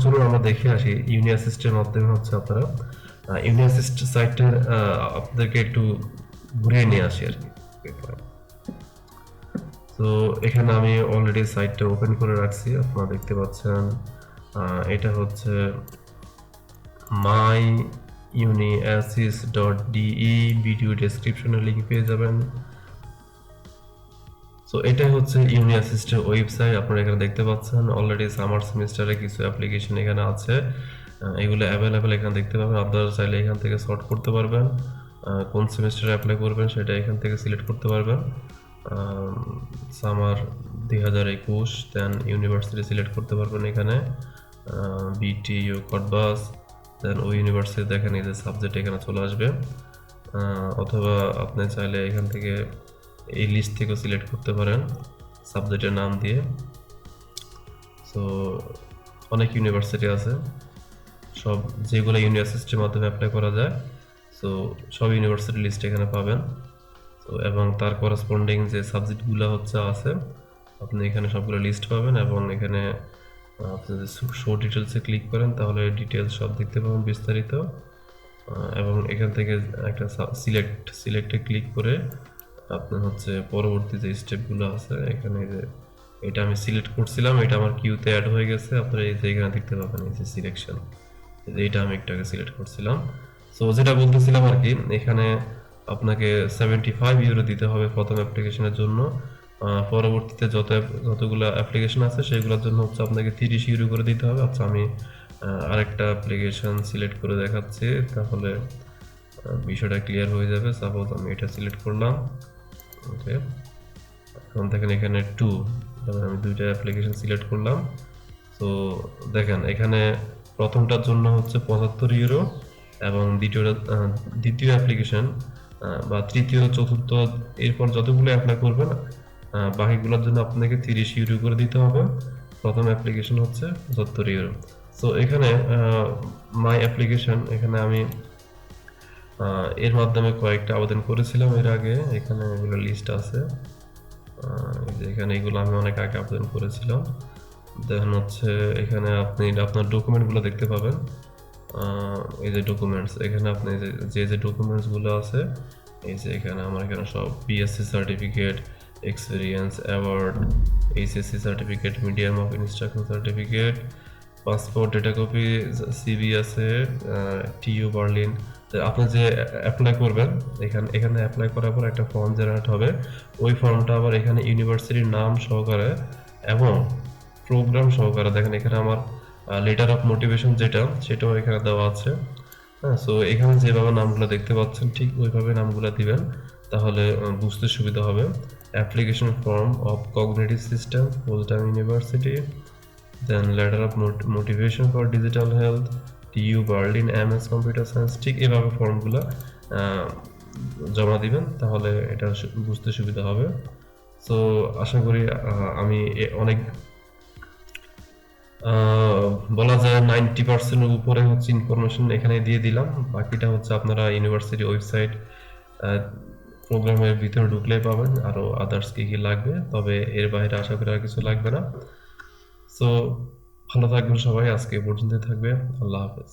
চলুন আমরা দেখে আসি ইউনি অ্যাসিস্টের মাধ্যমে হচ্ছে আপনারা ইউনি অ্যাসিস্ট সাইটের আপনাদেরকে একটু ঘুরিয়ে নিয়ে আসি আর কি। তো এখানে আমি অলরেডি সাইটটা ওপেন করে রাখছি, আপনারা দেখতে পাচ্ছেন। এটা হচ্ছে মাই uniassist.de, ভিডিও ডেসক্রিপশনে লিংক পেয়ে যাবেন। সো এটাই হচ্ছে ইউনি অ্যাসিস্টের ওয়েবসাইট। আপনারা এখানে দেখতে পাচ্ছেন অলরেডি সামার সেমিস্টারে কিছু অ্যাপ্লিকেশন এখানে আছে, এগুলো অ্যাভেলেবেল এখানে দেখতে পাবেন। আপনারা চাইলে এখান থেকে সর্ট করতে পারবেন, কোন সেমিস্টারে অ্যাপ্লাই করবেন সেটা এখান থেকে সিলেক্ট করতে পারবেন। সামার 2021 দেন ইউনিভার্সিটি সিলেক্ট করতে পারবেন এখানে, বিটিইউ কটবাস, দেন ওই ইউনিভার্সিটি দেখেন এই যে সাবজেক্ট এখানে চলে আসবে। অথবা আপনি চাইলে এখান থেকে এই লিস্ট থেকেও সিলেক্ট করতে পারেন সাবজেক্টের নাম দিয়ে। সো অনেক ইউনিভার্সিটি আছে, সব যেগুলো ইউনি অ্যাসিস্টের মাধ্যমে অ্যাপ্লাই করা যায়। সো সব ইউনিভার্সিটি লিস্ট এখানে পাবেন। তো এবং তার করেসপন্ডিং যে সাবজেক্টগুলো হচ্ছে আছে, আপনি এখানে সবগুলো লিস্ট পাবেন। এবং এখানে আপনি যদি শো ডিটেলসে ক্লিক করেন তাহলে ডিটেলস সব দেখতে পাবেন বিস্তারিত। এবং এখান থেকে একটা সিলেক্টে ক্লিক করে আপনার হচ্ছে পরবর্তী যে স্টেপগুলো আছে এখানে, যে এটা আমি সিলেক্ট করছিলাম, এটা আমার কিউতে অ্যাড হয়ে গেছে। আপনারা এই যে এখানে দেখতে পাবেন এই যে সিলেকশন, এইটা আমি একটাকে সিলেক্ট করছিলাম। সো যেটা বলতেছিলাম আর কি, এখানে আপনাকে 75 ইউরো দিতে হবে প্রথম অ্যাপ্লিকেশনের জন্য। পরবর্তীতে যতগুলো অ্যাপ্লিকেশন আছে সেগুলোর জন্য হচ্ছে আপনাকে 30 ইউরো করে দিতে হবে। আচ্ছা, আমি আরেকটা অ্যাপ্লিকেশন সিলেক্ট করে দেখাচ্ছি, তাহলে বিষয়টা ক্লিয়ার হয়ে যাবে। সাপোজ আমি এটা সিলেক্ট করলাম, ওকে। এখন দেখেন এখানে আমি দুইটা অ্যাপ্লিকেশন সিলেক্ট করলাম। তো দেখেন এখানে প্রথমটার জন্য হচ্ছে 75 ইউরো, এবং দ্বিতীয় অ্যাপ্লিকেশন বা তৃতীয় চতুর্থ এরপর যতগুলো অ্যাপ্লাই করবেন বাকিগুলোর জন্য আপনাকে 30 ইউরো করে দিতে হবে। প্রথম অ্যাপ্লিকেশন হচ্ছে 75 ইউরো। সো এখানে মাই অ্যাপ্লিকেশন, এখানে আমি এর মাধ্যমে কয়েকটা আবেদন করেছিলাম এর আগে। এখানে এগুলো লিস্ট আছে, এখানে এগুলো আমি অনেক আগে আবেদন করেছিলাম। দেন হচ্ছে এখানে আপনি আপনার ডকুমেন্টগুলো দেখতে পাবেন। এই যে ডকুমেন্টস, এখানে আপনি যে ডকুমেন্টসগুলো আছে, এই যে এখানে আমার এখানে সব BSc certificate, experience, award, HSC certificate, medium of instruction certificate, passport data copy, CV আছে, টিইউ বার্লিন। আপনি যে অ্যাপ্লাই করবেন, এখানে অ্যাপ্লাই করার পর একটা ফর্ম জেনারেট হবে। ওই ফর্মটা আবার এখানে ইউনিভার্সিটির নাম সহকারে এবং প্রোগ্রাম সহকারে, দেখেন এখানে আমার লেটার অফ মোটিভেশন সেটাও এখানে দেওয়া আছে। হ্যাঁ, সো এখানে যেভাবে নামগুলো দেখতে পাচ্ছেন ঠিক ওইভাবে নামগুলো দিবেন, তাহলে বুঝতে সুবিধা হবে। Application form of cognitive system, full time university, then letter of motivation for digital health, TU Berlin, MS computer science. ঠিক এভাবে ফর্মগুলো জমা দিবেন, তাহলে এটা বুঝতে সুবিধা হবে। সো আশা করি আমি অনেক বলা যায় 90% উপরে হচ্ছে ইনফরমেশন এখানে দিয়ে দিলাম। বাকিটা হচ্ছে আপনারা ইউনিভার্সিটি ওয়েবসাইট প্রোগ্রামের ভিতরে ঢুকলেই পাবেন আরো আদার্স কি কি লাগবে, তবে এর বাইরে আশা করি আর কিছু লাগবে না। সো ভালো থাকবেন সবাই, আজকে এ পর্যন্ত থাকবে। আল্লাহ হাফেজ।